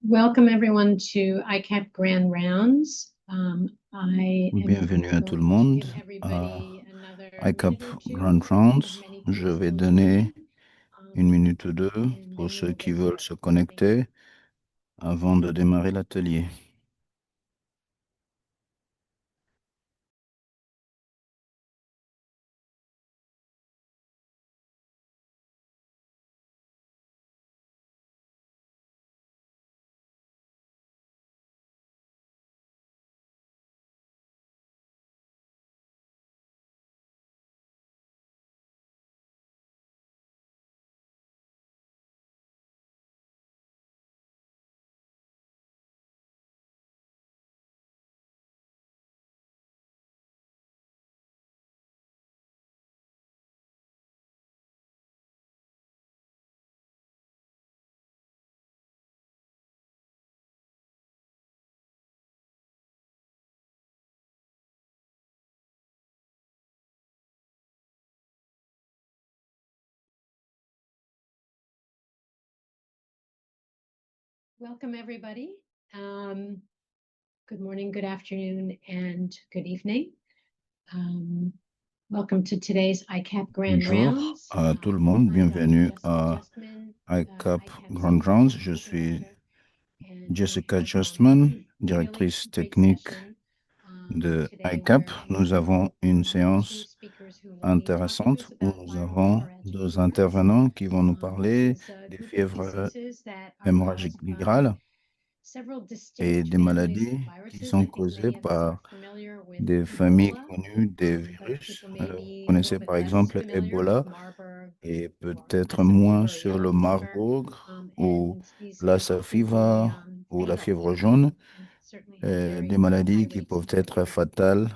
Welcome everyone to ICAP Grand Rounds. I am Bienvenue à tout le going to monde give à everybody another ICAP minute or two Grand to ping as Rounds. many Je vais people as we can, donner une minute ou deux and pour then we ceux will qui get veulent started. se Thank you. connecter avant de démarrer l'atelier. Welcome everybody. Good morning, good afternoon, and good evening. Welcome to today's ICAP Grand Bonjour Rounds. à tout le monde, I'm Dr. bienvenue Jessica à Justman, ICAP ICAP's Grand Rounds. Je Technical suis Director, and we Jessica have Justman, a really directrice great technique session de today ICAP. where we Nous have avons une two séance speakers who will be talking to us intéressante où about nous viral avons hemorrhagic deux fever. intervenants qui vont nous This parler is a des group of fièvres diseases that are hémorragiques caused by virales several et distinct des families of maladies qui viruses. sont I think causées many of us are par familiar with des familles Ebola, connues des but virus. people may Vous be a little connaissez bit par less exemple familiar with Ebola Marburg, et peut-être Lassa moins fever, sur yellow le fever, Marburg ou and these can Lassa often be fever ou la fatal, fièvre jaune, and certainly have des very high maladies qui rates peuvent of être mortality. fatales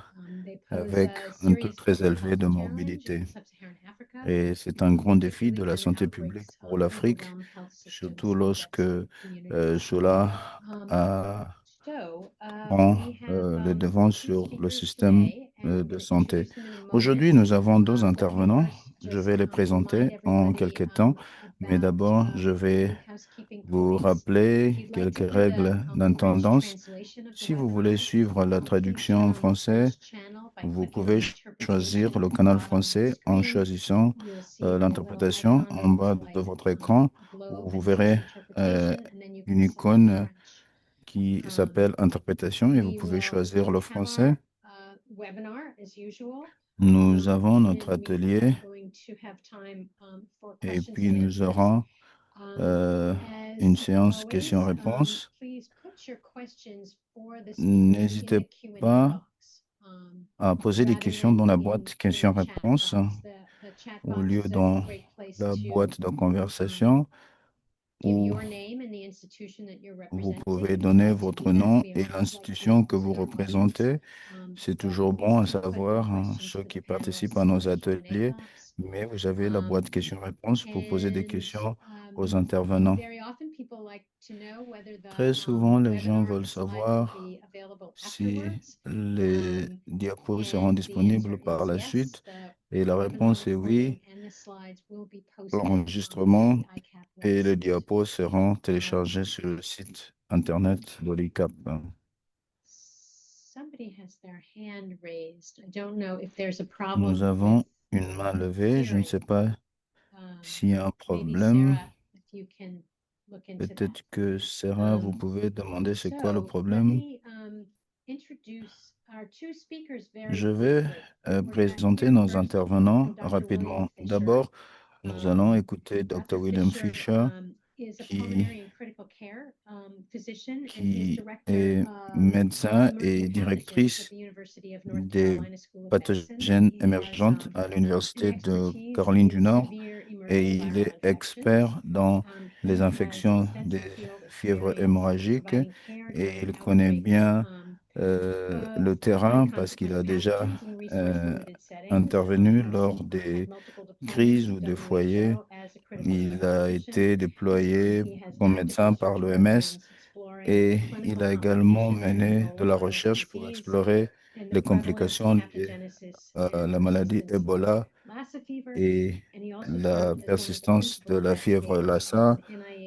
They pose avec a un taux serious très public élevé health de challenge morbidité. in sub-Saharan Africa, Et c'est un grand défi de particularly la when santé publique outbreaks pour l'Afrique, overwhelm health surtout systems and lorsque devastate communities. cela Um, a so prend we have le devant two sur le speakers système today, and we're de going to santé. introduce them in a Aujourd'hui, moment. nous avons deux Let me intervenants. first Je just vais les remind présenter en everybody quelques temps, mais about d'abord, je a vais few housekeeping vous points. If rappeler you'd like to quelques view the règles French d'intendance. translation of the Si vous voulez webinar, suivre la please traduction turn en on the français, French channel by vous clicking on pouvez Interpretation choisir le at the canal bottom of the français en screen. choisissant You'll see a little l'interprétation icon that en looks bas de like votre écran a où globe vous that says verrez Interpretation, and then you une can select icône French. qui Um, s'appelle interprétation et vous we pouvez will choisir le have français. our webinar as usual. Nous avons And notre then we are atelier going to have time for et questions puis and nous answers. aurons Um, euh, une as séance always, questions-réponses. please put your questions for the speakers in N'hésitez the Q&A pas box. à poser des Rather questions than dans la in boîte the chat questions-réponses box. The chat au box lieu is a dans great place la to boîte de conversation give où your name and the institution that you're vous representing. pouvez If you'd donner like to do votre that, nom we et always like to know l'institution que who's vous in our webinar. représentez. C'est But toujours please bon à do put your savoir questions ceux for the qui participent à panelists in nos the Q&A ateliers, box. mais vous avez la Um, boîte questions-réponses pour poser des and questions aux intervenants. very often people like to know whether Très the souvent, les gens webinar and veulent the slides will savoir be available si afterwards. les diapos seront And the answer disponibles par is la yes, suite. the Et la webinar réponse est recording oui. and the slides will be posted to L'enregistrement the ICAP et les website. diapos seront Um, téléchargés sur le site internet de l'ICAP. Somebody has their hand raised. I don't know if there's a Nous problem with avons une main levée. Je ne hearing. sais pas s'il y a un Maybe problème. Sarah, if you can look into that. Peut-être que Sarah, vous Um, pouvez demander c'est quoi le Let problème. me introduce our two speakers very Je vais briefly. We're going to présenter hear nos first intervenants from Dr. William rapidement. Fisher. D'abord, nous allons écouter Dr. Dr. William Fisher Fisher, is a qui, pulmonary and critical care physician, and he's qui director est of médecin emerging et pathogens at directrice the University of North des Carolina School of Medicine. pathogènes He has émergentes à an l'Université de expertise Caroline in du Nord severe et emerging il viral est infections. expert dans les He has infections des extensive field fièvres experience hémorragiques providing care et during il connaît outbreaks bien of le high terrain parce qu'il consequence a déjà pathogens in resource euh, limited settings. intervenu He's lors had des multiple deployments crises with ou des foyers. WHO as a critical care Il a physician. été deployé He has comme active médecin par research l'OMS programs exploring et il clinical a également complications of mené de la Ebola recherche pour disease explorer and the les prevalence, complications liées pathogenesis, à and la maladie persistence of Ebola Lassa fever. et And he also la served as one of the persistance principal de la fièvre investigators Lassa on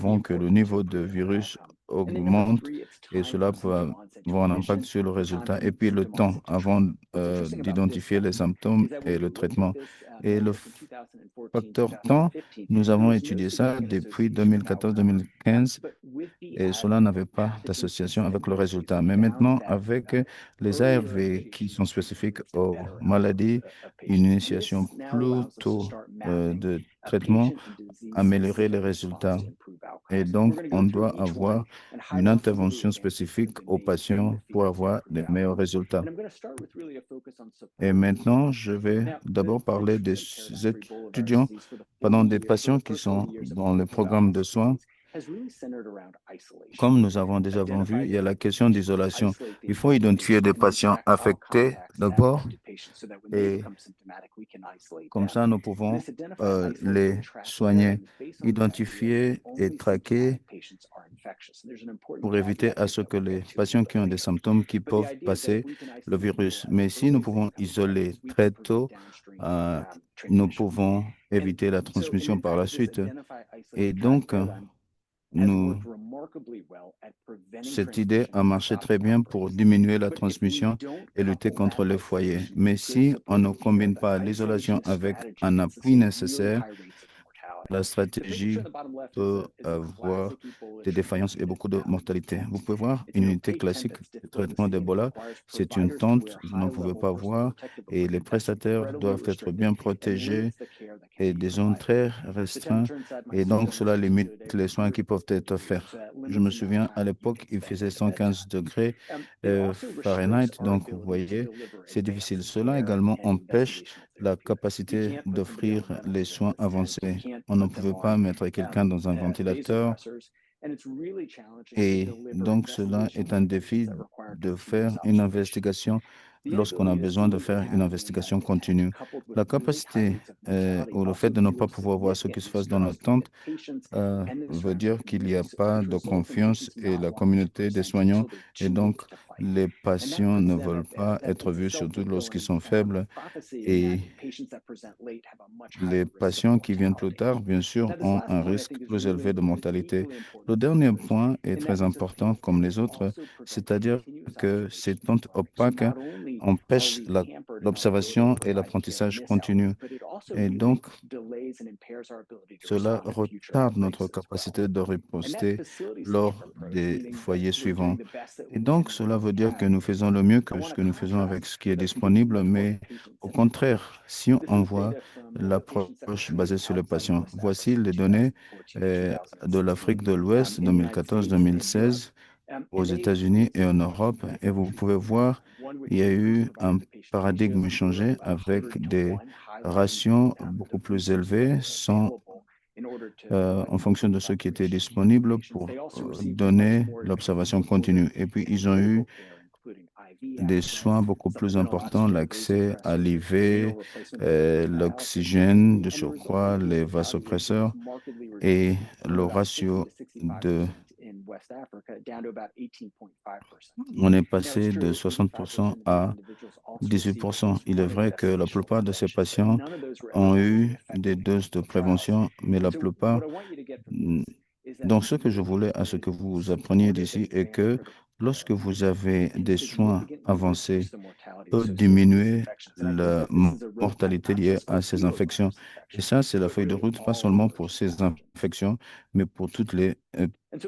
avant que le niveau de virus augmente et cela peut avoir un impact sur le résultat. Et puis le temps avant d'identifier les symptômes et le traitement. Et le facteur temps, nous avons étudié ça depuis 2014-2015 et cela n'avait pas d'association avec le résultat. Mais maintenant, avec les ARV qui sont spécifiques aux maladies, une initiation plus tôt de traitement, améliorer les résultats. Et donc, on doit avoir une intervention spécifique aux patients pour avoir de meilleurs résultats. Et maintenant, je vais d'abord parler des étudiants, pardon, des patients qui sont dans le programme de soins. Comme nous avons déjà vu, il y a la question d'isolation. Il faut identifier des patients affectés d'abord et comme ça, nous pouvons les soigner, identifier et traquer pour éviter à ce que les patients qui ont des symptômes qui peuvent passer le virus. Mais si nous pouvons isoler très tôt, nous pouvons éviter la transmission par la suite. Et donc, cette idée a marché très bien pour diminuer la transmission et lutter contre les foyers. Mais si on ne combine pas l'isolation avec un appui nécessaire, la stratégie peut avoir des défaillances et beaucoup de mortalité. Vous pouvez voir une unité classique de traitement d'Ebola. C'est une tente, vous ne pouvez pas voir, et les prestataires doivent être bien protégés et des zones très restreintes. Et donc, cela limite les soins qui peuvent être faits. Je me souviens, à l'époque, il faisait 115 degrés Fahrenheit. Donc, vous voyez, c'est difficile. Cela également empêche la capacité d'offrir les soins avancés. On ne pouvait pas mettre quelqu'un dans un ventilateur. Et donc, cela est un défi de faire une investigation lorsqu'on a besoin de faire une investigation continue. La capacité ou le fait de ne pas pouvoir voir ce qui se passe dans notre tente veut dire qu'il n'y a pas de confiance et la communauté des soignants et donc les patients ne veulent pas être vus, surtout lorsqu'ils sont faibles. Et les patients qui viennent plus tard, bien sûr, ont un risque plus élevé de mortalité. Le dernier point est très important comme les autres, c'est-à-dire que ces tentes opaques empêchent l'observation et l'apprentissage continu. Et donc, cela retarde notre capacité de riposter lors des foyers suivants. Et donc, cela veut dire que nous faisons le mieux que ce que nous faisons avec ce qui est disponible, mais au contraire, si on voit l'approche basée sur le patient, voici les données de l'Afrique de l'Ouest 2014-2016 aux États-Unis et en Europe. Et vous pouvez voir, il y a eu un paradigme changé avec des ratios beaucoup plus élevés en fonction de ce qui était disponible pour donner l'observation continue. Et puis, ils ont eu des soins beaucoup plus importants, l'accès à l'IV, l'oxygène de surcroît, les vasopresseurs et le ratio de... On est passé de 60% à 18%. Il est vrai que la plupart de ces patients ont eu des doses de prévention, mais la plupart... Donc, ce que je voulais à ce que vous appreniez d'ici est que lorsque vous avez des soins avancés, peut diminuer la mortalité liée à ces infections. Et ça, c'est la feuille de route, pas seulement pour ces infections, mais pour toutes les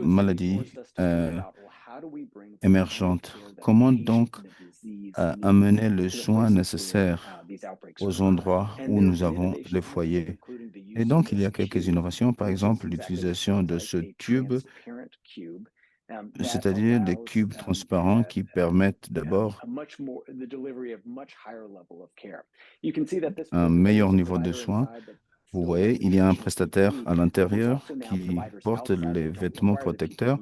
maladies émergentes. Comment donc amener le soin nécessaire aux endroits où nous avons les foyers? Et donc, il y a quelques innovations, par exemple, l'utilisation de ce tube, c'est-à-dire des cubes transparents qui permettent d'abord un meilleur niveau de soins. Vous voyez, il y a un prestataire à l'intérieur qui porte les vêtements protecteurs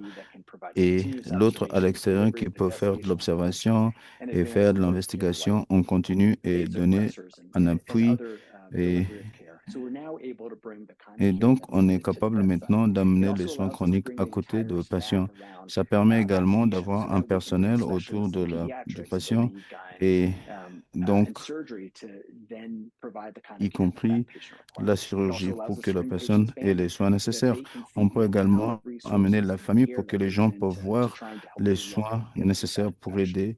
et l'autre à l'extérieur qui peut faire de l'observation et faire de l'investigation en continu et donner un appui. Et donc, on est capable maintenant d'amener les soins chroniques à côté de patients. Ça permet également d'avoir un personnel autour du patient et donc, y compris la chirurgie pour que la personne ait les soins nécessaires. On peut également amener la famille pour que les gens puissent voir les soins nécessaires pour aider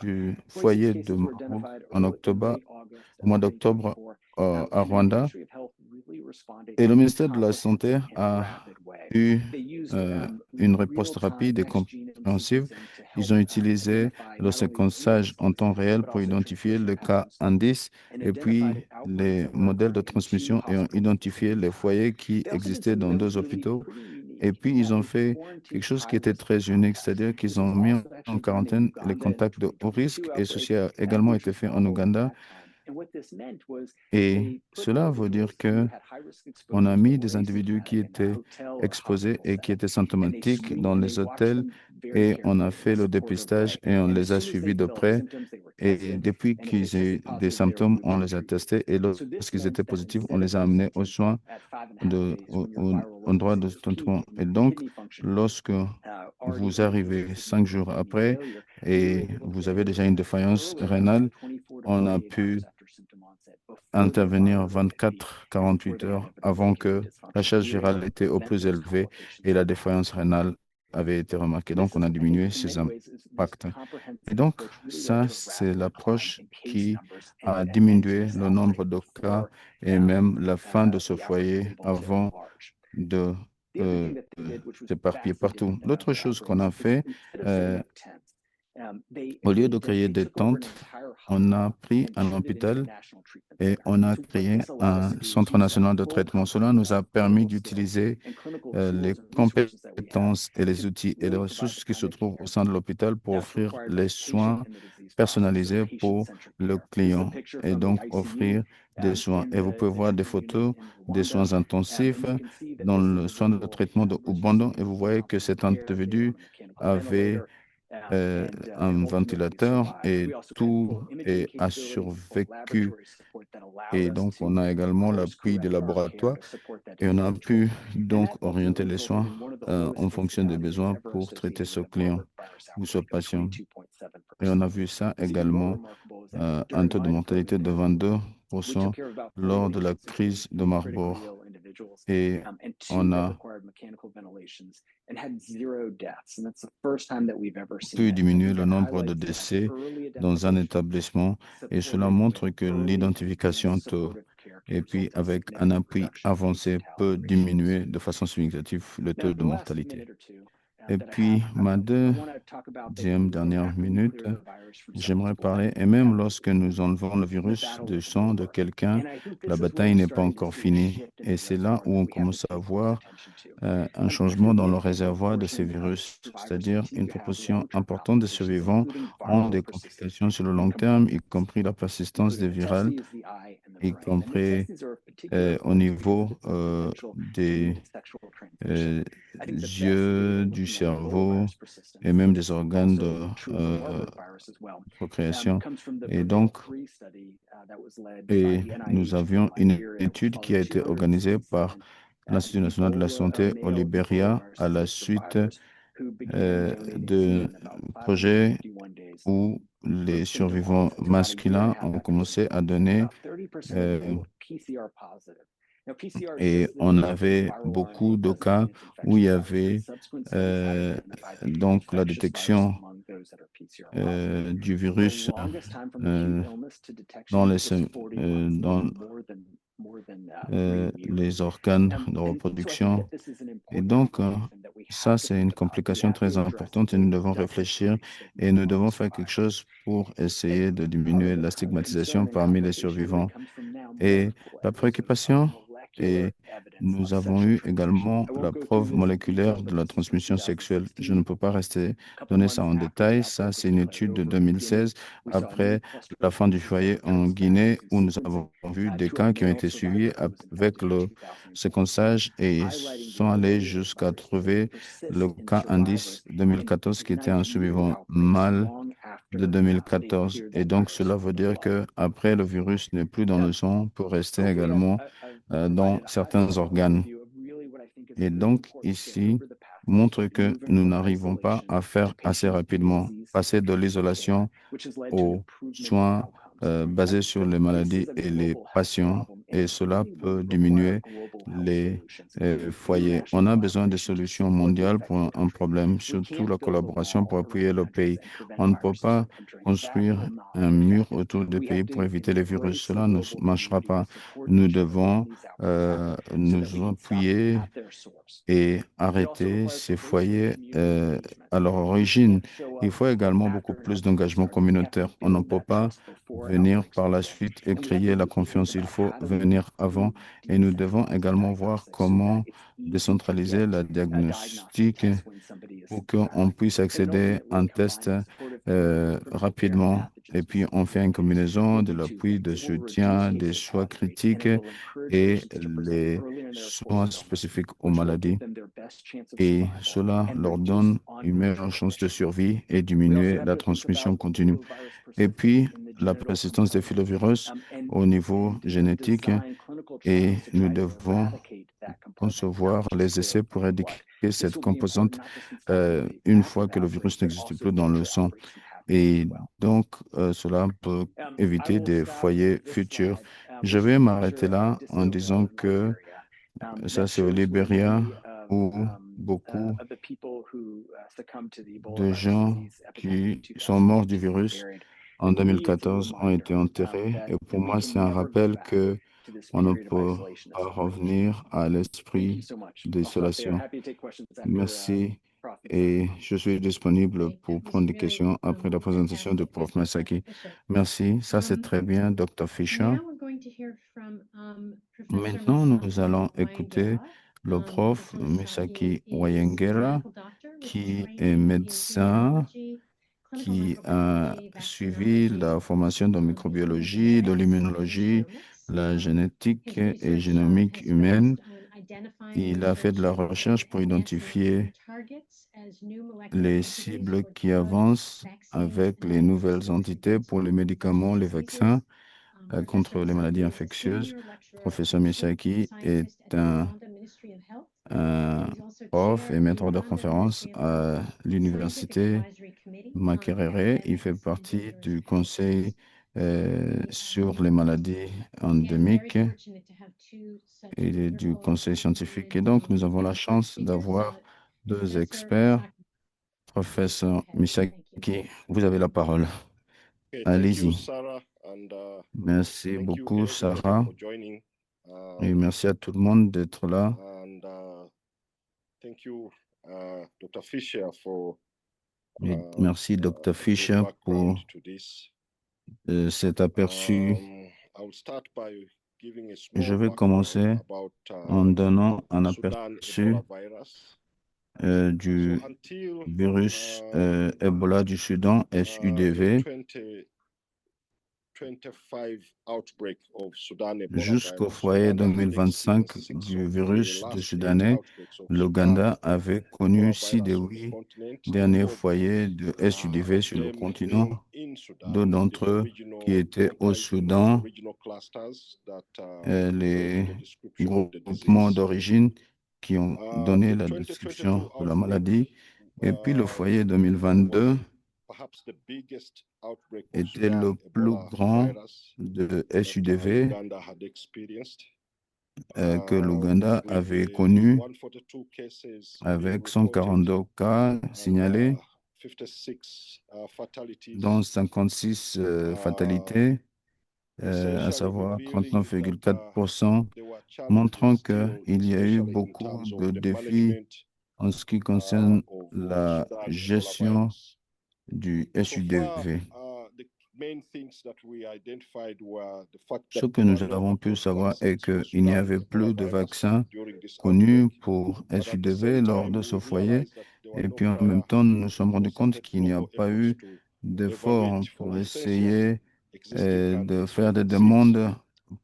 du foyer de Marburg en octobre, au mois d'octobre à Rwanda. Et le ministère de la Santé a eu une riposte rapide et compréhensive. Ils ont utilisé le séquençage en temps réel pour identifier le cas indice et puis les modèles de transmission et ont identifié les foyers qui existaient dans deux hôpitaux. Et puis, ils ont fait quelque chose qui était très unique, c'est-à-dire qu'ils ont mis en quarantaine les contacts de haut risque et ceci a également été fait en Ouganda. Et cela veut dire que on a mis des individus qui étaient exposés et qui étaient symptomatiques dans les hôtels et on a fait le dépistage et on les a suivis de près. Et depuis qu'ils aient des symptômes, on les a testés et lorsqu'ils étaient positifs, on les a amenés aux soins au droit de traitement. Et donc, lorsque vous arrivez 5 jours après et vous avez déjà une défaillance rénale, on a pu intervenir 24-48 heures avant que la charge virale était au plus élevé et la défaillance rénale avait été remarquée. Donc, on a diminué ces impacts. Et donc, ça, c'est l'approche qui a diminué le nombre de cas et même la fin de ce foyer avant de s'éparpiller partout. L'autre chose qu'on a fait, au lieu de créer des tentes, on a pris un hôpital et on a créé un centre national de traitement. Cela nous a permis d'utiliser les compétences et les outils et les ressources qui se trouvent au sein de l'hôpital pour offrir les soins personnalisés pour le client et donc offrir des soins. Et vous pouvez voir des photos des soins intensifs dans le soin de traitement de Ubando et vous voyez que cet individu avait un ventilateur et tout a survécu. Et donc, on a également l'appui des laboratoires et on a pu donc orienter les soins en fonction des besoins pour traiter ce client ou ce patient. Et on a vu ça également, un taux de mortalité de 22% lors de la crise de Marburg. Et on a pu diminuer le nombre de décès dans un établissement et cela montre que l'identification tôt et puis avec un appui avancé peut diminuer de façon significative le taux de mortalité. Et puis, ma deuxième dernière minute, j'aimerais parler, et même lorsque nous enlevons le virus du sang de quelqu'un, la bataille n'est pas encore finie. Et c'est là où on commence à voir un changement dans le réservoir de ces virus, c'est-à-dire une proportion importante des survivants ont des complications sur le long terme, y compris la persistance des virales, y compris au niveau des yeux, du cerveau et même des organes de procréation. Et donc, nous avions une étude qui a été organisée par l'Institut national de la santé au Libéria à la suite de projets où les survivants masculins ont commencé à donner et on avait beaucoup de cas où il y avait donc la détection du virus dans les organes de reproduction. Et donc, ça, c'est une complication très importante et nous devons réfléchir et nous devons faire quelque chose pour essayer de diminuer la stigmatisation parmi les survivants. Et la préoccupation, et nous avons eu également la preuve moléculaire de la transmission sexuelle. Je ne peux pas donner ça en détail. Ça, c'est une étude de 2016 après la fin du foyer en Guinée où nous avons vu des cas qui ont été suivis avec le séquençage et ils sont allés jusqu'à trouver le cas indice 2014 qui était un survivant mâle de 2014. Et donc, cela veut dire que après le virus n'est plus dans le sang, peut rester également dans certains organes. Et donc, ici, montre que nous n'arrivons pas à faire assez rapidement, passer de l'isolation aux soins basés sur les maladies et les patients, et cela peut diminuer les foyers. On a besoin de solutions mondiales pour un problème, surtout la collaboration pour appuyer le pays. On ne peut pas construire un mur autour des pays pour éviter les virus. Cela ne marchera pas. Nous devons nous appuyer et arrêter ces foyers à leur origine. Il faut également beaucoup plus d'engagement communautaire. On ne peut pas venir par la suite et créer la confiance. Il faut venir avant et nous devons également voir comment décentraliser la diagnostic pour qu'on puisse accéder à un test rapidement. Et puis, on fait une combinaison de l'appui, de soutien, des choix critiques et les soins spécifiques aux maladies. Et cela leur donne une meilleure chance de survie et diminuer la transmission continue. Et puis, la persistance des filovirus au niveau génétique, et nous devons concevoir les essais pour éradiquer cette composante une fois que le virus n'existe plus dans le sang. Et donc, cela peut éviter des foyers futurs. Je vais m'arrêter là en disant que ça, c'est au Libéria où beaucoup de gens qui sont morts du virus en 2014 ont été enterrés. Et pour moi, c'est un rappel que on ne peut pas revenir à l'esprit d'isolation. Merci et je suis disponible pour prendre des questions après la présentation de Prof. Masaki. Merci, ça c'est très bien, Dr. Fisher. Maintenant, nous allons écouter le prof Misaki Wayengera, qui est médecin, qui a suivi la formation de microbiologie, de l'immunologie, la génétique et génomique humaine. Il a fait de la recherche pour identifier les cibles qui avancent avec les nouvelles entités pour les médicaments, les vaccins contre les maladies infectieuses. Professeur Misaki est un prof et maître de conférence à l'université Makerere. Il fait partie du conseil sur les maladies endémiques et du conseil scientifique. Et donc, nous avons la chance d'avoir deux experts. Professeur Misaki, vous avez la parole. Okay, thank you, Allez-y. Sarah, and Merci thank you beaucoup, everybody Sarah, for joining. et merci à tout le monde d'être là. And thank you, Dr. Fisher, for Et merci, Dr. your Fisher, background pour to this. cet aperçu. I will start by giving a Je small vais commencer background en about donnant un Sudan aperçu Ebola virus. du So until virus Ebola du Soudan, the SUDV, 2025 outbreak of Sudan Ebola jusqu'au virus, foyer Uganda had 2025 experienced 6 du of the virus du last 8 Soudanais, outbreaks of l'Ouganda Sudan avait connu Ebola 6 des virus on the 8 continent, derniers 4 foyers de SUDV sur le them continent, being in Sudan, 2 d'entre these are eux qui regional étaient au comprising of Soudan, regional clusters that les led to the description of the groupements disease. d'origine qui ont donné The la 2022 description de la outbreak maladie. Et puis le foyer was 2022 perhaps the biggest outbreak of était Sudan le plus Ebola grand virus de that SUDV Uganda had experienced. que l'Ouganda With avait connu, 142 cases being avec reported 142 cas and signalés, 56 fatalities, dont 56 fatalités, à essentially savoir revealing that 39,4%, there were montrant challenges still, qu'il y a eu especially in beaucoup terms of de the défis management en ce qui concerne of la Sudan Ebola gestion virus. du So far, SUDV. the main things that we identified were the fact Ce that que there were nous no avons pu approved savoir est vaccines for qu'il n'y Sudan avait Ebola plus de virus vaccins during this connus outbreak. pour But at the SUDV same lors de time, ce we foyer. realized that there were Et no puis en même prior temps, nous nous sommes rendus compte concerted qu'il n'y a global pas efforts eu to d'efforts evaluate, for pour instance, what essayer existing de candidates for faire the des vaccines. demandes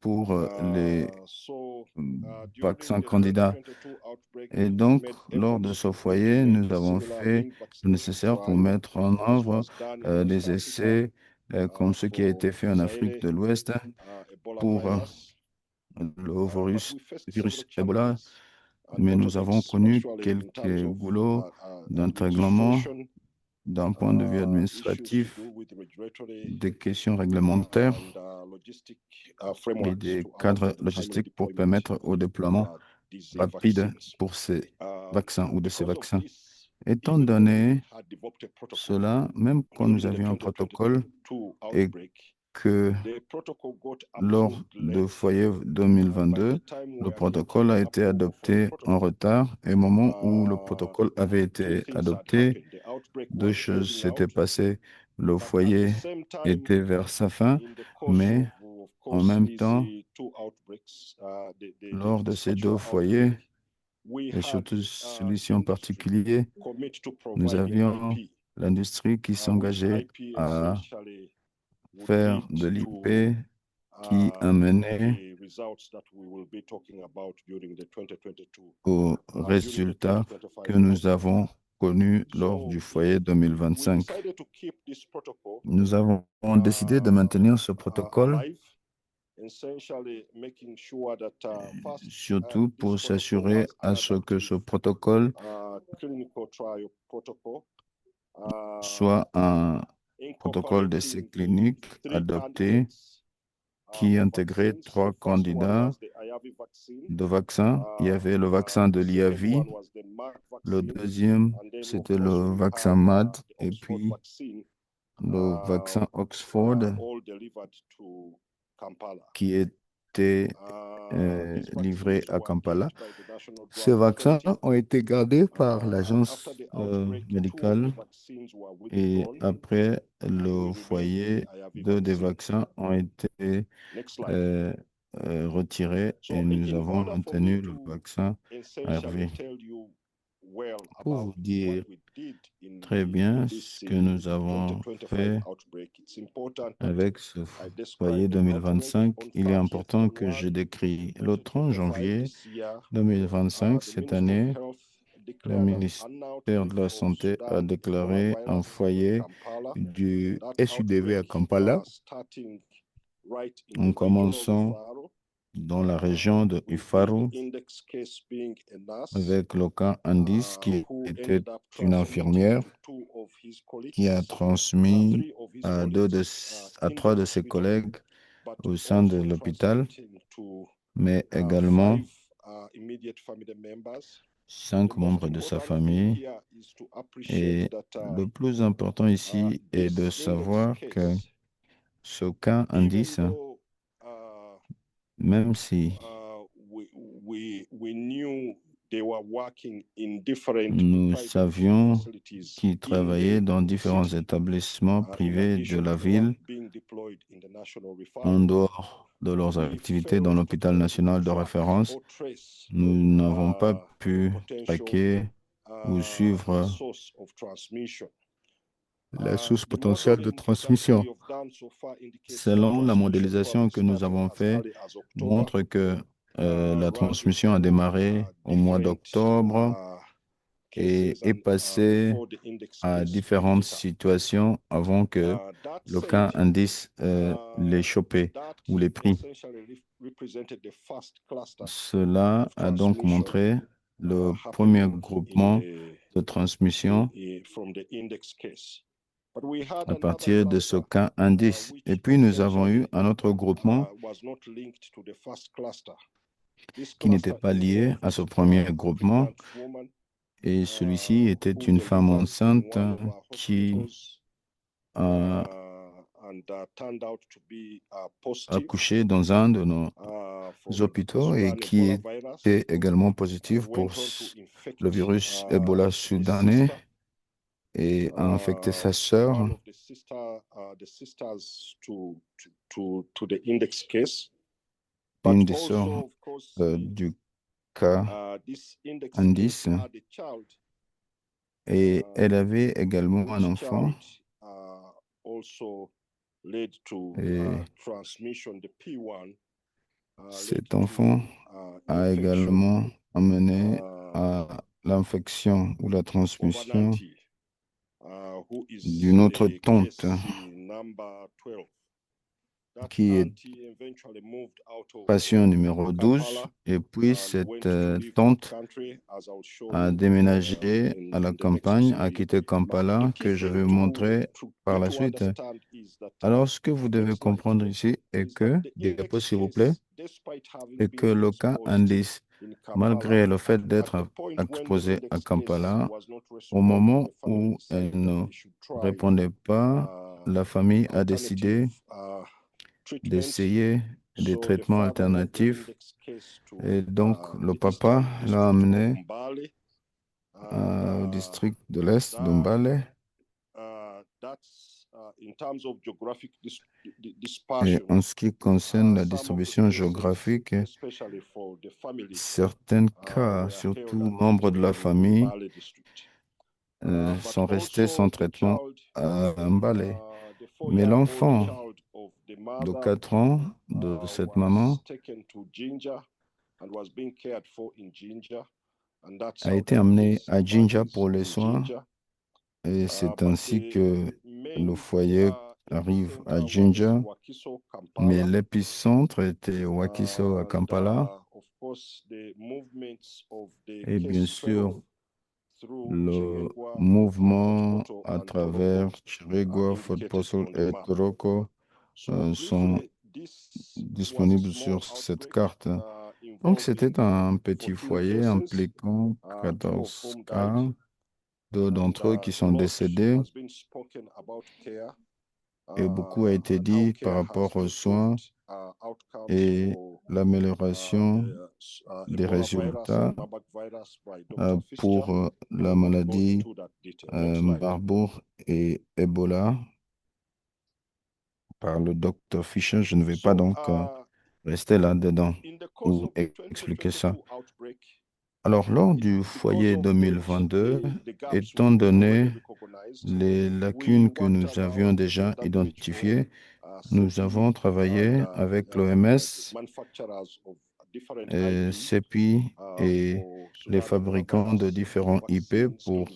pour les during During vaccins the candidats. 2022 outbreak, Et we donc, made lors de efforts ce to foyer, implement nous a avons similar fait lung le vaccination nécessaire pour trial mettre en as œuvre was done in West des Africa essais comme ceux qui ont été for faits en Afrique Zaire de l'Ouest Ebola pour virus. le But we faced virus several Ebola, challenges and mais nous avons bottlenecks, connu particularly in terms quelques of boulots d'intèglement administration, d'un point de vue issues to administratif, do with regulatory des questions réglementaires and logistic et frameworks des to allow cadres for the timely logistiques pour deployment permettre au déploiement of these rapide vaccines. pour ces vaccins ou de ces Because of vaccins. this, Étant even when we donné had developed a protocol cela, même quand nous during the avions un protocole 2022 et outbreak, que the protocol got lors approved de late. Foyer By 2022, the time we le are protocole a getting été approval for the adopté en protocol, retard et au moment où le protocole avait two été things had adopté, happened. The outbreak deux was choses ebbing s'étaient out, passées. Le but at the foyer same time, était vers sa fin, in the course mais of en course, même these temps, two outbreaks, the lors de ces deux spatula foyers, outbreak, we et had surtout celui-ci en industry particulier, commit to nous provide the avions IP, l'industrie qui which s'engageait IP à essentially would faire de lead l'IP to qui amenait the results that we will be talking about during the 2022 aux during the résultats 2025 que nous program. avons connus lors So du foyer we 2025. decided to keep this protocol Nous avons décidé de maintenir ce protocole, alive, essentially making sure that first surtout this pour protocol s'assurer was à an ce que ce adaptive protocole clinical trial protocol, soit un protocole d'essai incorporating clinique three adopté candidates qui for intégrait vaccines. trois The first one candidats was the IAVI vaccine. de vaccins. Il y avait le vaccin de The second l'IAVI, one was the Merck le vaccine, deuxième, and then of c'était course le we vaccin had MAD, the et Oxford puis vaccine, le vaccin Oxford all delivered to Kampala. qui était These livré vaccines à were Kampala. kept by the National Ces Drug vaccins Authority. ont été gardés par After l'agence the outbreak, two of médicale the vaccines were et withdrawn, après and we le remained with foyer, the IAVI deux des vaccine. vaccins ont été Next slide. retirés So et nous in avons order for me maintenu le to vaccin essentially ARV. tell you well Pour about vous dire what we did in très bien this ce que nous avons 2025 fait outbreak, it's important that avec ce I foyer describe the outbreak 2025, on il est 30th important que January je décris le 30 2025 janvier this year. 2025, The cette Minister of année, Health le declared an ministère outbreak de la of Santé a Sudan déclaré un coronavirus in foyer Kampala. du That SUDV à outbreak Kampala, starting right in en the region of commençant Ifaro, dans la région de with the Ifaru, index case being a nurse avec le cas Andis, qui who était ended up une transmitting infirmière, to two of his colleagues, qui a transmis three of his à, colleagues à in trois the de ses hospital, collègues but au sein de also l'hôpital, transmitting to mais également five immediate family members. The 5 most membres de sa important thing famille. here is to appreciate Et that le plus important ici est de this index savoir que case, ce cas even indice, though même si we knew they were working in different nous private savions facilities qu'ils in travaillaient dans the différents city, établissements in privés de addition la to ville, being deployed in the national en referral, dehors de leurs we activités dans failed to l'hôpital be able to national de track référence, or trace nous n'avons pas pu potential traquer ou suivre source of transmission. la source The potentielle de modeling that transmission. we have done so far indicates that Selon la transmission modélisation probably que nous started avons as faite, early as October, montre que la ran transmission a into démarré au mois different d'octobre et cases est and passé before the index à case différentes picked it up. situations avant que That le cas said, indice les chopé that ou les pris. essentially represented the first cluster Cela of a donc transmission montré le premier happening groupement de transmission from the index case. But we had à another partir de ce cluster cas indice. which Et puis nous avons eu essentially un autre groupement was not linked to the first cluster. This qui n'était cluster pas lié involved à ce premier a groupement. pregnant woman Et celui-ci était who une femme delivered in enceinte one of our qui hospitals a and turned out to be positive accouché dans un de nos for the hôpitaux et Sudan qui Ebola virus, était également positif pour went on to infect le virus Ebola his soudanais sister, et a infecté sa sœur, one of the sisters to the index case. une But des sœurs also, of course, du cas this index indice, case had a child, et elle avait également un which enfant. child also led to Et transmission. The P1 cet enfant a également amené à l'infection ou la transmission d'une autre tante qui est patient numéro 12. Et puis cette tante a déménagé à la campagne, a quitté Kampala, que je vais vous montrer par la suite. Alors, ce que vous devez comprendre ici est que, diapo s'il vous plaît, est que le cas indice, malgré le fait d'être exposé à Kampala, au moment où elle ne répondait pas, la famille a décidé d'essayer des So the traitements father of the alternatifs. index case to Et donc, le the papa Eastern l'a District of amené Mbale, au and district de l'Est that- d'Umbale. that's in terms of geographic Et dispersion. en ce qui concerne la Some of the distribution cases, géographique, especially for the family, certains cas, were surtout held at membres de la in famille, Mbale district. But sont restés also sans the traitement child, à Mbale. the Mais 4-year-old l'enfant child of the de mother 4 ans de cette maman was taken to Jinja and was being cared for in Jinja, and that's a how été the amené case à Jinja emerges pour les in soins. Jinja. Et c'est But ainsi the que le main foyer arrive à epicenter was Jinja. Wakiso, Mais Kampala. l'épicentre était Wakiso à Kampala. Of course, the movements of the Et bien case spread sûr, off through le Chiregwa, mouvement Fort à and travers Toroko, Chirigua, Fort indicated Postal on the et map. Toroko So sont briefly, this was a disponibles small sur cette outbreak, carte. Donc, involving c'était un petit 14 foyer persons, impliquant 2 of 14 whom cas, died, 2 d'entre eux and qui a sont lot décédés. has been spoken about care, Et beaucoup a été and how dit par care has rapport aux soins improved outcomes et for l'amélioration des Ebola virus résultats and Marburg virus by Dr. Fischer. pour la I won't go maladie into that detail. Next slide. Marburg et Ebola par le docteur Fischer. Je ne vais pas So, donc rester là-dedans in the course ou of the expliquer ça. 2022 outbreak, Alors, lors du because foyer of 2022, the gaps étant we donné already recognized, les we lacunes que worked nous avions around déjà WHO, identifiées, nous avons travaillé avec l'OMS, manufacturers of different IP, CEPI et for les Sudan fabricants de coronavirus différents IP vaccines pour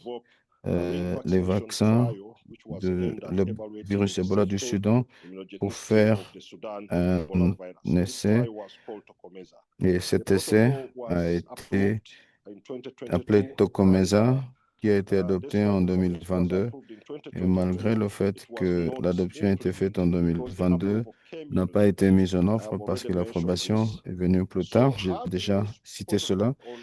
involved les vaccination vaccins trial, which was de aimed at le evaluating virus Ebola du safety, Soudan pour immunogenicity faire of the Sudan un Ebola virus. This essai. trial was called Tocomeza. Et The cet essai protocol a was été approved in appelé 2022, Tocomeza, qui a été adopté despite en the fact it was 2022. approved in Et malgré 2022, le fait it was que not l'adoption a été faite en implemented because the 2022, approval came n'a in pas été late. mise en I œuvre have parce already que mentioned l'approbation this. est venue plus So tard. J'ai having déjà this cité cela. protocol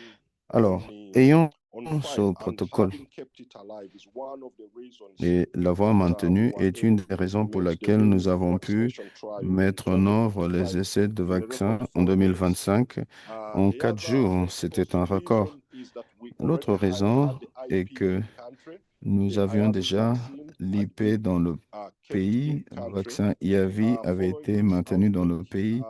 Alors, on ayant on ce file and protocole having kept it alive is one of the reasons et l'avoir that maintenu we were est une able des to raisons pour implement the laquelle nous main avons pu vaccination trial in mettre en œuvre 2025 les essais de in a vaccins record en 4 days. 2025 en The 4 other, jours. of C'était course, un record. reason is that we L'autre already raison had the est IP que in country. nous The avions IAVI déjà vaccine had l'IP been dans le kept in pays. Le country. vaccin IAVI avait Following été this maintenu dans le outbreak, pays.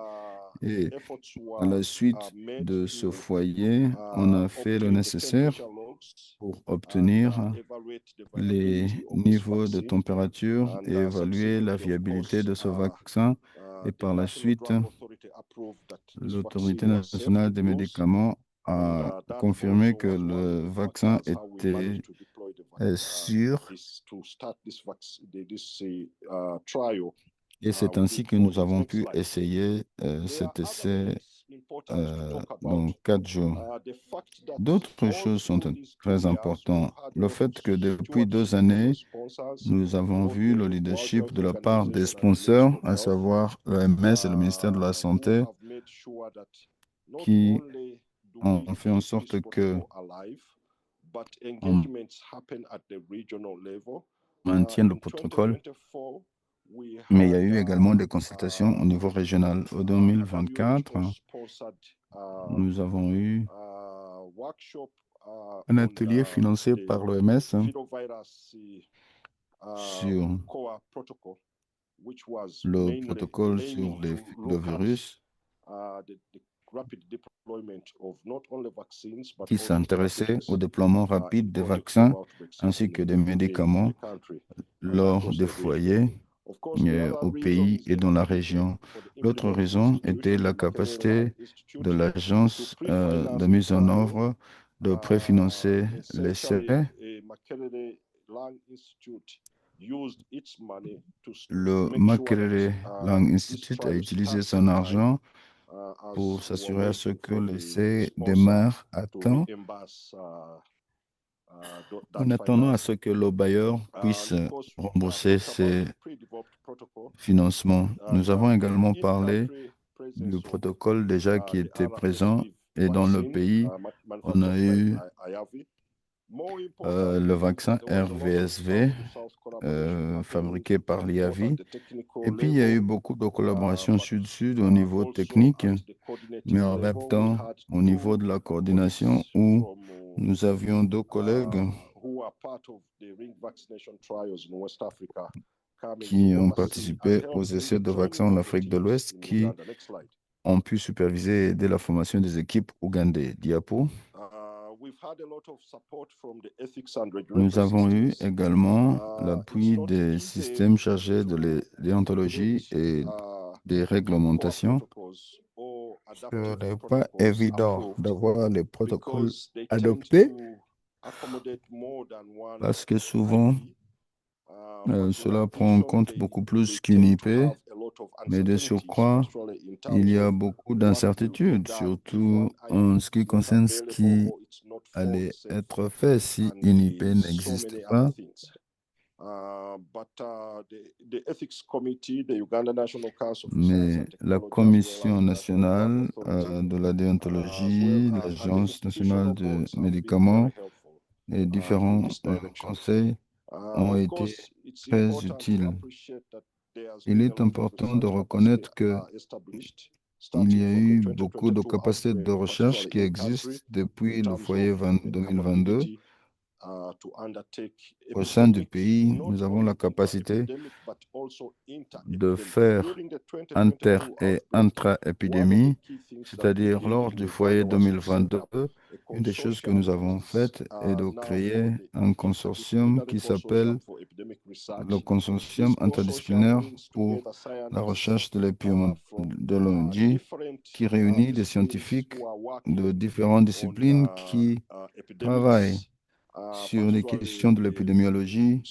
Et efforts à la were suite made de ce to foyer, on a fait le obtain the nécessaire temperature logs pour and obtenir evaluate the les viability of this niveaux de vaccine température and et évaluer la subsequently, of viabilité course, de ce vaccin. Et the par la National suite, Drug Authority approved that this l'Autorité vaccine was safe nationale to des use, médicaments and a that confirmé also que was one of le the vaccin factors how we était managed to deploy the sûr. to start this trial. Et c'est within ainsi que 4 nous days. avons Next pu slide. essayer There cet are other essai things important to talk about. dans 4 jours. The fact that D'autres all choses sont through these 2 très years, importantes. we've had a Le lot of fait que depuis 2 stewardship from années, the sponsors, nous avons both vu le the World leadership Health de la part des Organization and the Ministry sponsors, of à Health, savoir l'OMS et le ministère de la who Santé, have made sure that not qui only do ont we fait en keep sorte this que protocol alive, but on engagements happen at the regional level. maintienne le In protocole, 2024, we mais il y a had eu également des consultations au niveau régional. En a 2024, WHO-sponsored nous avons eu workshop un on atelier financé the par l'OMS Virovirus sur core protocol, which was le mainly protocole aiming sur to le look at virus the rapid deployment of not only vaccines but qui also s'intéressait therapeutics au déploiement in rapide des context of vaccins outbreaks ainsi happening que des in médicaments the country and lors across des the region. foyers Of course, the other au reason pays is et the dans la ability région. for the L'autre implementing raison était institution, la the Makerere capacité Lung Institute, de to l'agence pre-finance de the mise en trial. œuvre de préfinancer l'essai. Essentially, Makerere Lung Institute used its money to Le make sure Makerere that Lung this Institute a trial utilisé starts son on time, argent as pour we were s'assurer à ce waiting que for the l'essai sponsor démarre à to temps reimburse en that attendant à finance. ce que le bailleur And puisse of course, we've rembourser talked about ses the pre-developed protocol financements. Nous avons and également the parlé in-country du presence of protocole déjà qui the était présent RSV et dans le vaccine pays, on a manufactured eu by IAVI. More le importantly, vaccin there was a lot of RVSV South-to-South collaboration happening fabriqué par both at l'IAVI the technical Et puis, il y a eu beaucoup de collaboration sud-sud au niveau technique, mais en même temps, au niveau de la coordination, où nous avions deux collègues qui ont participé aux essais de vaccins en Afrique de l'Ouest, qui ont pu superviser et aider la formation des équipes ougandaises. Diapo. Nous avons eu également l'appui des systèmes chargés de déontologie et des réglementations. Ce n'est pas évident d'avoir les protocoles adoptés parce que souvent, cela prend en compte beaucoup plus qu'une IP, mais de surcroît, il y a beaucoup d'incertitudes, surtout en ce qui concerne ce qui allait être fait si une IP n'existe pas. Mais la Commission nationale de la déontologie, l'Agence nationale de médicaments et différents conseils ont été très utiles. Il est important de reconnaître que il y a eu beaucoup de capacités de recherche qui existent depuis le foyer 2022. Au sein du pays, nous avons la capacité de faire inter- et intra-épidémie, c'est-à-dire lors du foyer 2022, une des choses que nous avons faites est de créer un consortium qui s'appelle le consortium interdisciplinaire pour la recherche de l'épidémiologie, qui réunit des scientifiques de différentes disciplines qui travaillent sur les questions de l'épidémiologie,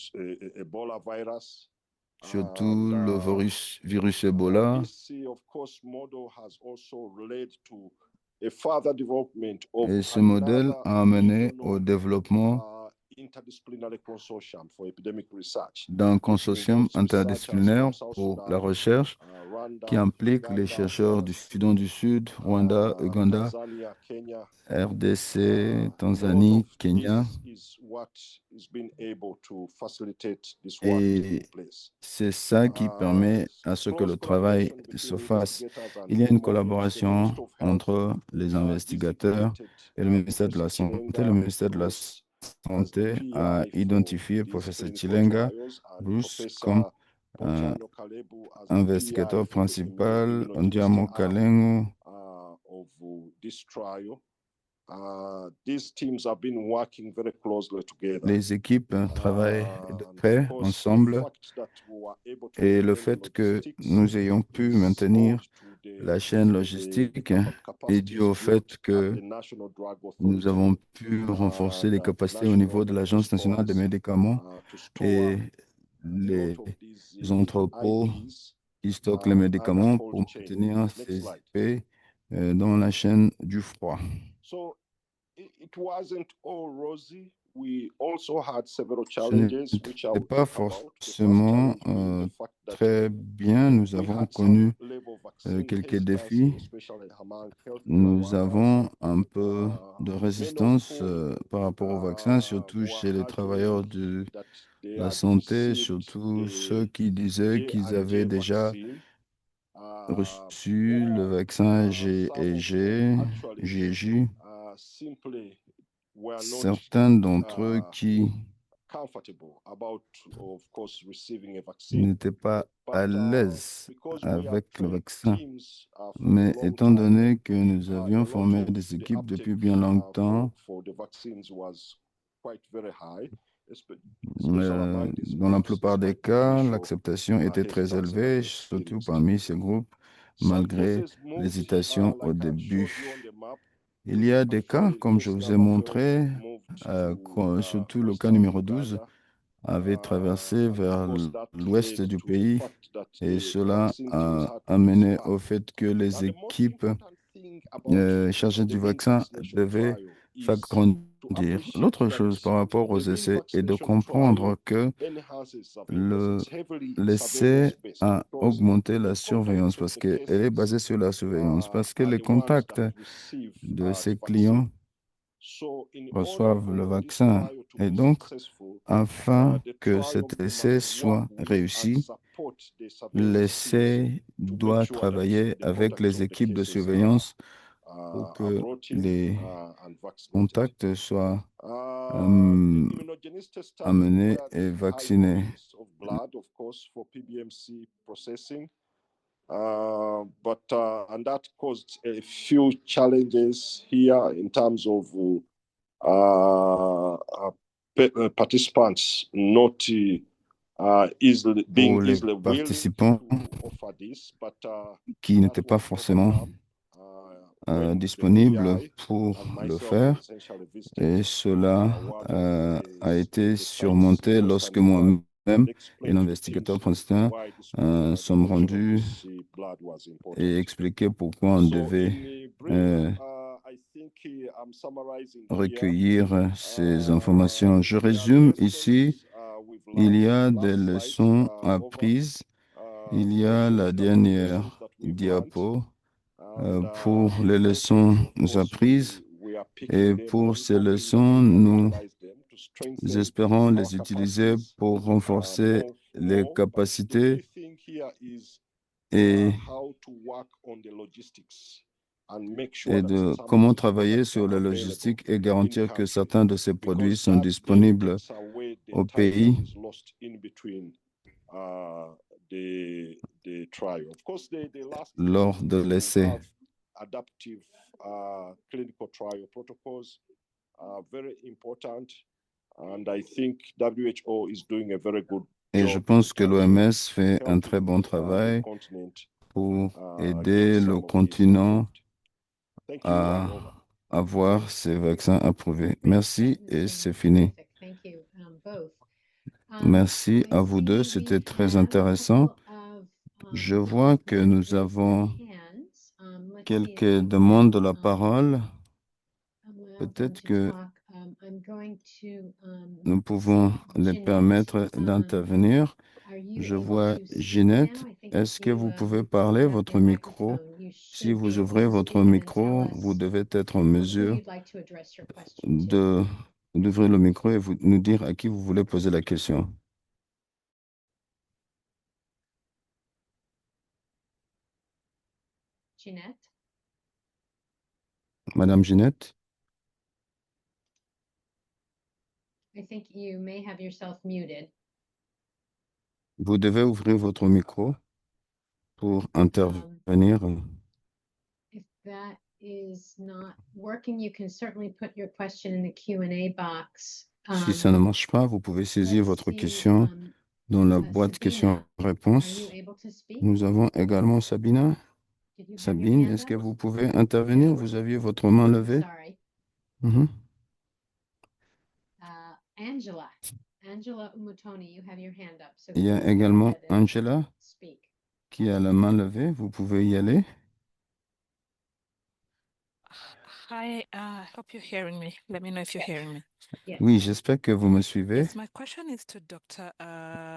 surtout le virus Ebola. Et ce modèle a amené au développement d'un consortium interdisciplinaire pour la recherche qui implique les chercheurs du Soudan du Sud, Rwanda, Ouganda, RDC, Tanzanie, Kenya. Et c'est ça qui permet à ce que le travail se fasse. Il y a une collaboration entre les investigateurs et le ministère de la Santé. Le ministère de la Santé a identifié le professeur Chilenga Bruce comme investigateur principal, Ndiamo Kalengo. Les équipes travaillent de près ensemble et le fait que nous ayons pu maintenir la chaîne logistique est dû au fait que nous avons pu renforcer les capacités au niveau de l'Agence nationale des médicaments et les entrepôts qui stockent les médicaments pour maintenir ces IP dans la chaîne du froid. Ce n'était pas forcément très bien. Nous avons connu quelques défis. Nous avons un peu de résistance par rapport au vaccin, surtout chez les travailleurs de la santé, surtout ceux qui disaient qu'ils avaient déjà reçu le vaccin GJ. Certains d'entre eux qui n'étaient pas à l'aise avec le vaccin. Mais étant donné que nous avions formé des équipes depuis bien longtemps, dans la plupart des cas, l'acceptation était très élevée, surtout parmi ces groupes, malgré l'hésitation au début. Il y a des cas, comme je vous ai montré, surtout le cas numéro 12, avait traversé vers l'ouest du pays et cela a amené au fait que les équipes chargées du vaccin devaient s'agrandir. L'autre chose par rapport aux essais est de comprendre que l'essai a augmenté la surveillance parce qu'elle est basée sur la surveillance, parce que les contacts de ces clients reçoivent le vaccin. Et donc, afin que cet essai soit réussi, l'essai doit travailler avec les équipes de surveillance pour que les contacts soient amenés et vaccinés. And that caused a few challenges here in terms of participants not being Pour les easily willing participants to offer this, but qui n'étaient pas forcément disponibles pour le faire. Et cela a été surmonté lorsque moi-même et l'investigateur principal sommes rendus et expliqué pourquoi on devait recueillir ces informations. Je résume ici, il y a des leçons apprises. Il y a la dernière diapo pour les leçons apprises. Et pour ces leçons, nous espérons les utiliser pour renforcer les capacités et de comment travailler sur la logistique et garantir que certains de ces produits sont disponibles au pays lors de l'essai. Clinical trial protocols are very important, and I think WHO is doing a very good Et je pense que l'OMS fait un très bon travail pour aider le continent à avoir ces vaccins approuvés. Merci et c'est fini. Merci à vous deux, c'était très intéressant. Je vois que nous avons quelques demandes de la parole. Peut-être que nous pouvons les permettre d'intervenir. Je vois Ginette. Est-ce que vous pouvez parler votre micro? Si vous ouvrez votre micro, vous devez être en mesure d'ouvrir le micro et nous dire à qui vous voulez poser la question. Ginette? Madame Ginette? I think you may have yourself muted. Vous devez ouvrir votre micro pour intervenir. If that is not working, you can certainly put your question in the Q&A box. Si ça ne marche pas, vous pouvez saisir votre question dans la boîte questions-réponses. Nous avons également Sabina. Sabine, est-ce que vous pouvez intervenir? Vous aviez votre main levée. Angela Umutoni, you have your hand up. So Il y a également Angela qui a la main levée. Vous pouvez y aller. Hi, hope you're hearing me. Let me know if you're hearing me. Yes. Oui, j'espère que vous me suivez. Yes, my question is to Dr.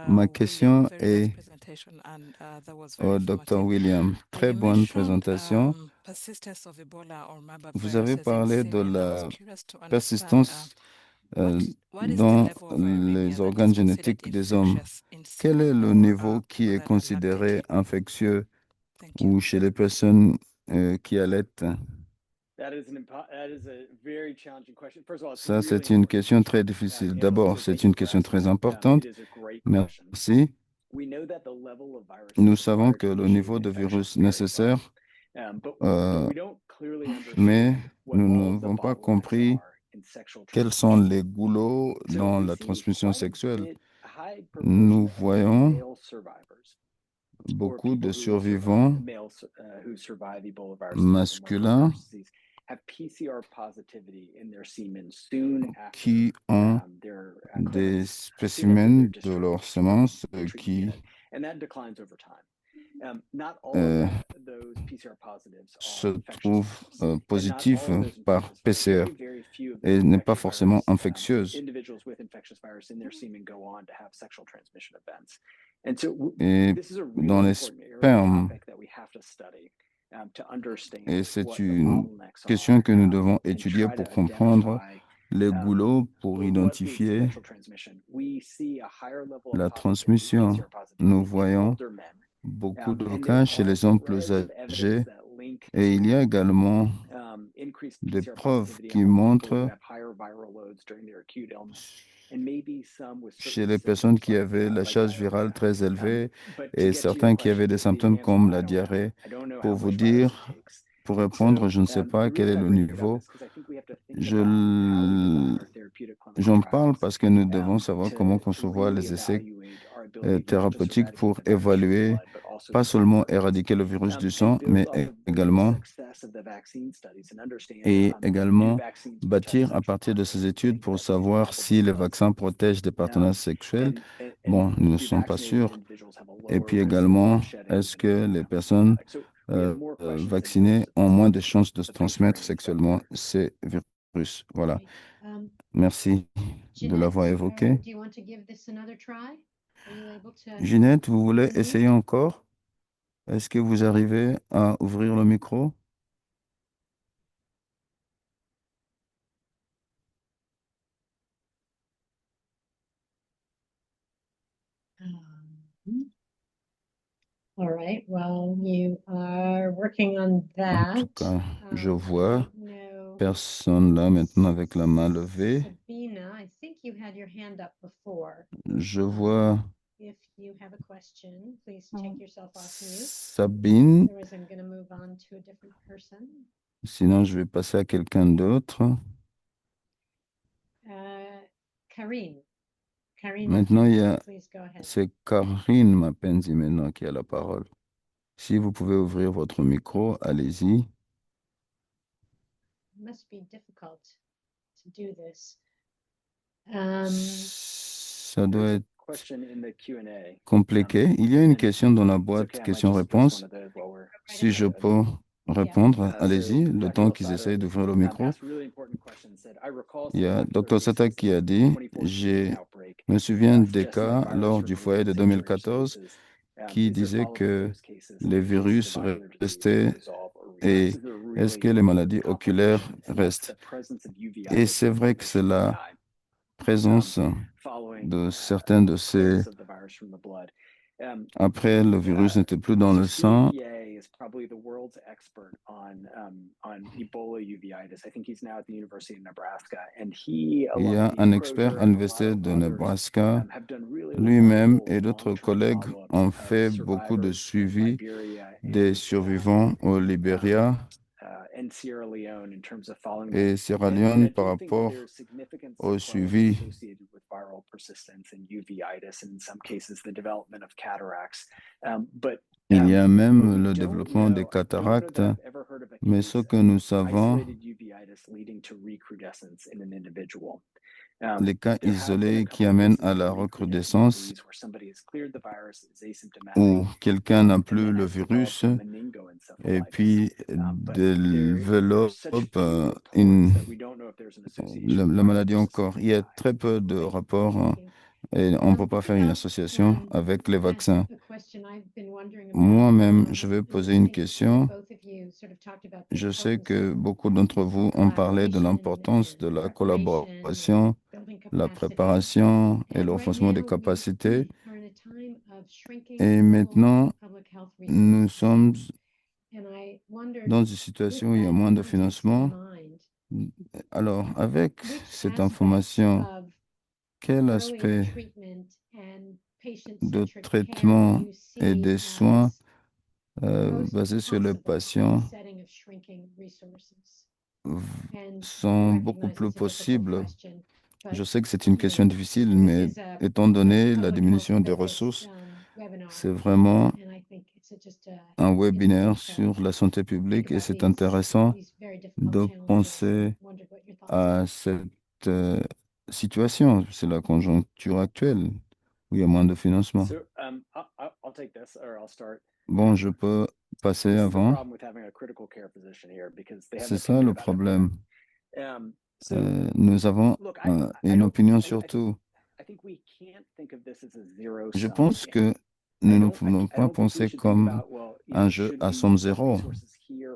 Ma question William. Very est nice presentation and that was very au informative. Dr. William. Très You bonne mentioned, présentation. persistence of Ebola or Marburg Vous avez viruses in parlé de semen. I la was curious to understand, persistance what is the dans level of viremia les that is organes considered génétiques des hommes. infectious in Quel est semen le or, niveau qui est other than considéré lactate? infectieux Thank you. ou chez les personnes qui allaitent? That is a very challenging question. First of all, it's Ça, really c'est une important question très question. difficile. Angela, D'abord, so c'est thank you une for question asking très it. importante. It is a great question. Merci. We know that the level of viruses Nous savons required que to le initiate niveau de infection virus varies nécessaire, widely. But euh, we don't clearly mais understand what nous all of the n'avons pas bottlenecks compris are in sexual quels sont transmission. les goulots So dans we la see transmission quite a sexuelle. high Nous proportion of voyons male survivors or beaucoup de people survivants who survive Ebola virus masculins disease have PCR positivity in their semen soon after qui ont their des clearance, soon after spécimens their de leurs discharge semences from the treatment qui unit, and that declines over time. Not all of those PCR positives se are infectious trouvent virus, and not positifs all of those par infectious virus, PCR very few of et those n'est pas infectious forcément virus, infectieuse. individuals with infectious virus in their semen go on to have sexual transmission events. And so Et this is a dans really les important area spermes, topic that we have to study to understand et c'est what the une bottlenecks question que nous are devons and étudier try pour to comprendre identify les goulots pour identifier la transmission. Nous voyons beaucoup de cas chez les hommes plus âgés et il y a également des preuves qui montrent chez les personnes qui avaient la charge virale très élevée et certains qui avaient des symptômes comme la diarrhée. Pour vous dire, pour répondre, je ne sais pas quel est le niveau. J'en parle parce que nous devons savoir comment concevoir les essais thérapeutiques pour évaluer, pas seulement éradiquer le virus du sang, mais également bâtir à partir de ces études pour savoir si les vaccins protègent des partenaires sexuels. Bon, nous ne sommes pas sûrs. Et puis également, est-ce que les personnes vaccinées ont moins de chances de se transmettre sexuellement ces virus? Voilà. Okay. Merci de l'avoir évoqué. Do you want to give this another try? Are you able to Ginette, vous voulez unmute? essayer encore? Est-ce que vous arrivez à ouvrir le micro? All right, well, you are working on En that. tout cas, je I vois don't know. personne là maintenant avec la main levée. Sabina, I think you had your hand up before. Je vois If you have a question, please take yourself off mute. Sabine. Otherwise, I'm going to move on to a different person. Sinon, je vais passer à quelqu'un d'autre. Karine. Karine, Maintenant, il y a, please go ahead. c'est Karine Mapenzi maintenant qui a la parole. Si vous pouvez ouvrir votre micro, allez-y. It must be difficult to do this. Ça doit être compliqué. Il y a une question dans la boîte questions-réponses. Si je peux répondre, allez-y, le temps qu'ils essayent d'ouvrir le micro. Il y a Dr. Sata qui a dit, je me souviens des cas lors du foyer de 2014 qui disaient que les virus restaient et est-ce que les maladies oculaires restent? Et c'est vrai que c'est la présence de certains de ces... Après, le virus n'était plus dans le sang. Il y a un expert à l'Université de Nebraska. Lui-même et d'autres collègues ont fait beaucoup de suivi des survivants au Libéria et Sierra Leone par rapport au suivi. Il y a même le développement des cataractes, mais ce que nous savons, les cas isolés qui amènent à la recrudescence où quelqu'un n'a plus le virus et puis développe la maladie encore. Il y a très peu de rapports et on ne peut pas faire une association avec les vaccins. Moi-même, je vais poser une question. Je sais que beaucoup d'entre vous ont parlé de l'importance de la collaboration, la préparation et le renforcement des capacités. Et maintenant, nous sommes dans une situation où il y a moins de financement. Alors, avec cette information, quel aspect de traitement et des soins basés sur le patient sont beaucoup plus possibles? Je sais que c'est une question difficile, mais étant donné la diminution des ressources, c'est vraiment un webinaire sur la santé publique et c'est intéressant de penser à cette situation. C'est la conjoncture actuelle où il y a moins de financement. Bon, je peux passer avant. C'est ça le problème. Nous avons une opinion sur tout. Je pense que nous ne pouvons pas penser comme un jeu à somme zéro.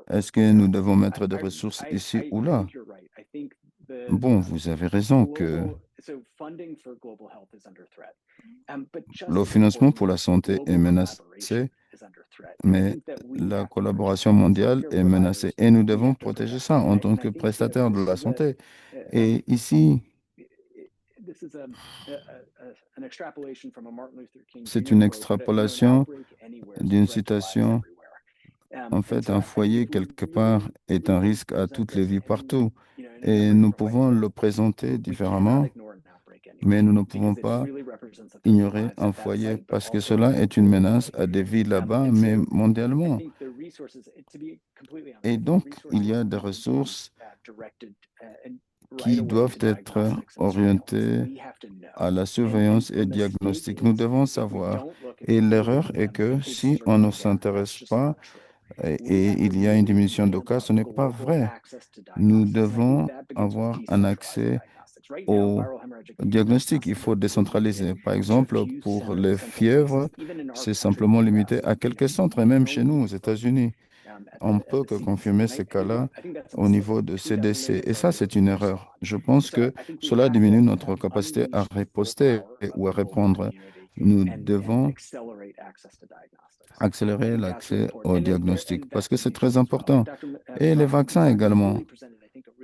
Est-ce que nous devons mettre des ressources ici ou là? Bon, vous avez raison que le financement pour la santé est menacé, mais la collaboration mondiale est menacée et nous devons protéger ça en tant que prestataire de la santé. Et ici, c'est une extrapolation d'une citation. En fait, un foyer quelque part est un risque à toutes les vies partout. Et nous pouvons le présenter différemment, mais nous ne pouvons pas ignorer un foyer parce que cela est une menace à des vies là-bas, mais mondialement. Et donc, il y a des ressources qui doivent être orientées à la surveillance et diagnostic. Nous devons savoir. Et l'erreur est que si on ne s'intéresse pas et il y a une diminution de cas, ce n'est pas vrai. Nous devons avoir un accès au diagnostic. Il faut décentraliser. Par exemple, pour les fièvres, c'est simplement limité à quelques centres, et même chez nous, aux États-Unis. On ne peut que confirmer ces cas-là au niveau de CDC. Et ça, c'est une erreur. Je pense que cela diminue notre capacité à riposter ou à répondre. Nous devons accélérer l'accès au diagnostic parce que c'est très important. Et les vaccins également.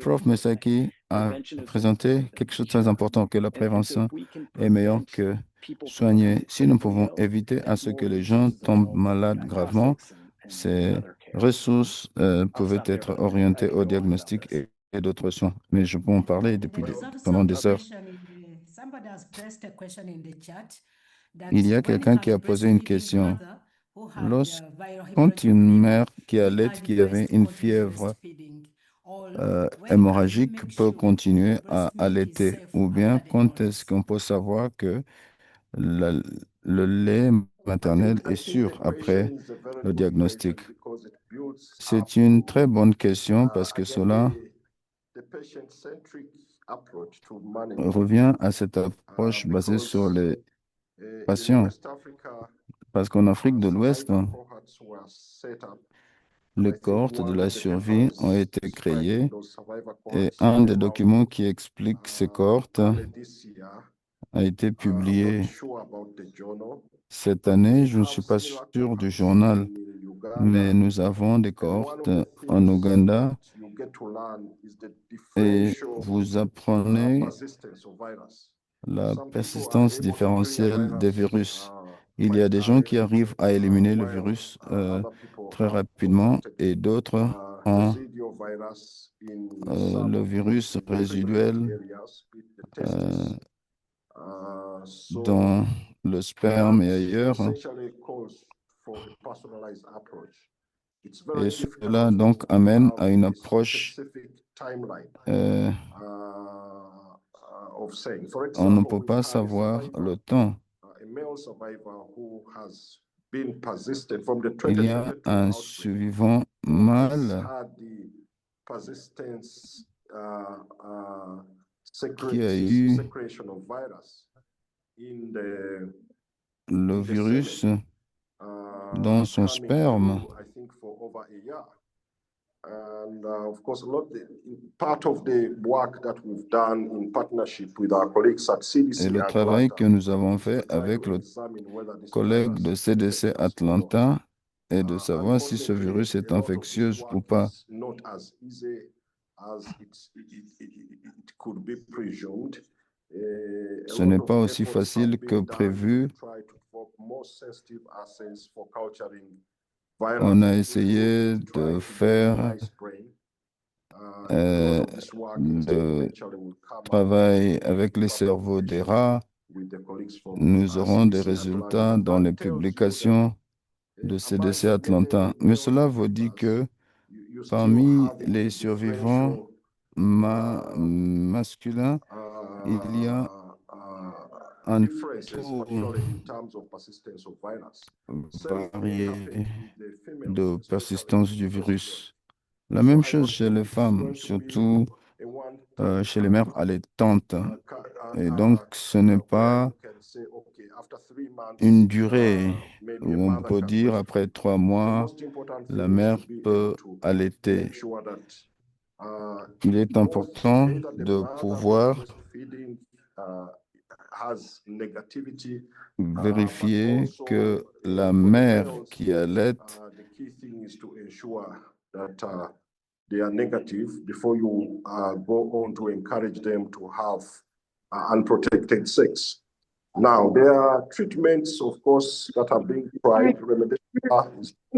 Prof. Mesaki a présenté quelque chose de très important, que la prévention est meilleure que soigner. Si nous pouvons éviter à ce que les gens tombent malades gravement, ces ressources pouvaient être orientées au diagnostic et d'autres soins. Mais je peux en parler pendant des heures. Il y a quelqu'un qui a posé une question. Quand une mère qui allait, qui avait une fièvre hémorragique peut continuer à allaiter, ou bien quand est-ce qu'on peut savoir que la- le lait maternel est sûr après le diagnostic? C'est une très bonne question parce que cela revient à cette approche basée sur les patients. Parce qu'en Afrique de l'Ouest, les cohortes de la survie ont été créées et un des documents qui explique ces cohortes a été publié cette année. Je ne suis pas sûr du journal, mais nous avons des cohortes en Ouganda et vous apprenez la persistance différentielle des virus. Il y a des gens qui arrivent à éliminer le virus très rapidement et d'autres ont le virus résiduel dans le sperme et ailleurs. Et cela donc amène à une approche. On ne peut pas savoir le temps. Il y a un survivant mâle qui a eu le virus dans son sperme. Et le travail que nous avons fait avec le collègue de CDC Atlanta est de savoir si ce virus est infectieux ou pas. Ce n'est pas aussi facile que prévu. On a essayé de faire le travail avec les cerveaux des rats. Nous aurons des résultats dans les publications de CDC Atlanta. Mais cela vous dit que parmi les survivants masculins, il y a un taux varié de persistance du virus. La même chose chez les femmes, surtout chez les mères allaitantes. Et donc, ce n'est pas une durée où on peut dire après 3 mois, la mère peut allaiter. Il est important de pouvoir vérifier que la mère qui allait the key thing is to ensure that they are negative before you go on to encourage them to have unprotected sex. Now, there are treatments, of course, that are being tried. We're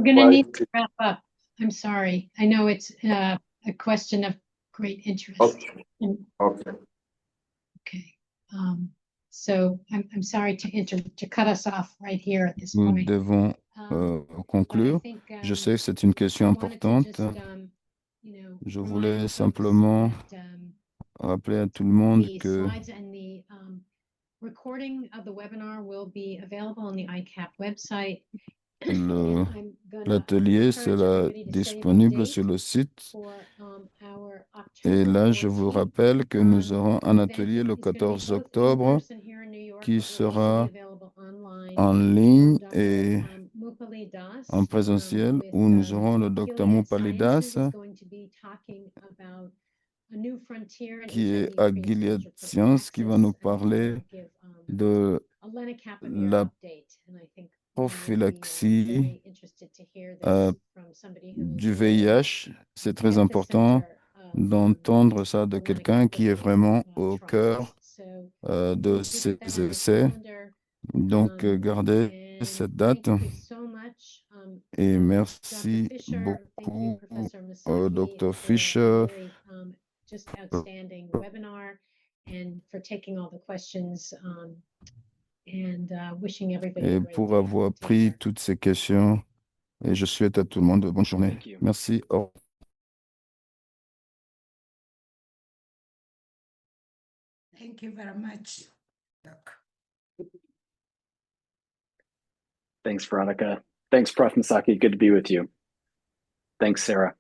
going to need to wrap up. I'm sorry. I know it's a question of great interest. Okay. Okay. Okay. So I'm sorry to cut us off right here at this nous point. devons conclure. Je sais que c'est une question importante. Je voulais simplement rappeler à tout le monde que recording of the webinar will be available on the ICAP website. l'atelier sera disponible sur le site. Et là, je vous rappelle que nous aurons un atelier le 14 octobre qui sera en ligne et en présentiel où nous aurons le Dr Mupali Das qui est à Gilead Sciences qui va nous parler de la prophylaxie du VIH. C'est très important d'entendre ça de quelqu'un qui est vraiment au cœur de ces essais. Donc, gardez cette date. Et merci beaucoup au Dr Fisher just outstanding webinar and for taking all the questions and wishing everybody a et great pour day. avoir Take pris care. toutes ces questions. Et je souhaite à tout le monde de bonne journée. Thank you. Merci. Au revoir. Thank you very much, Doc. Thanks, Veronica. Thanks, Prof. Masaki. Good to be with you. Thanks, Sarah.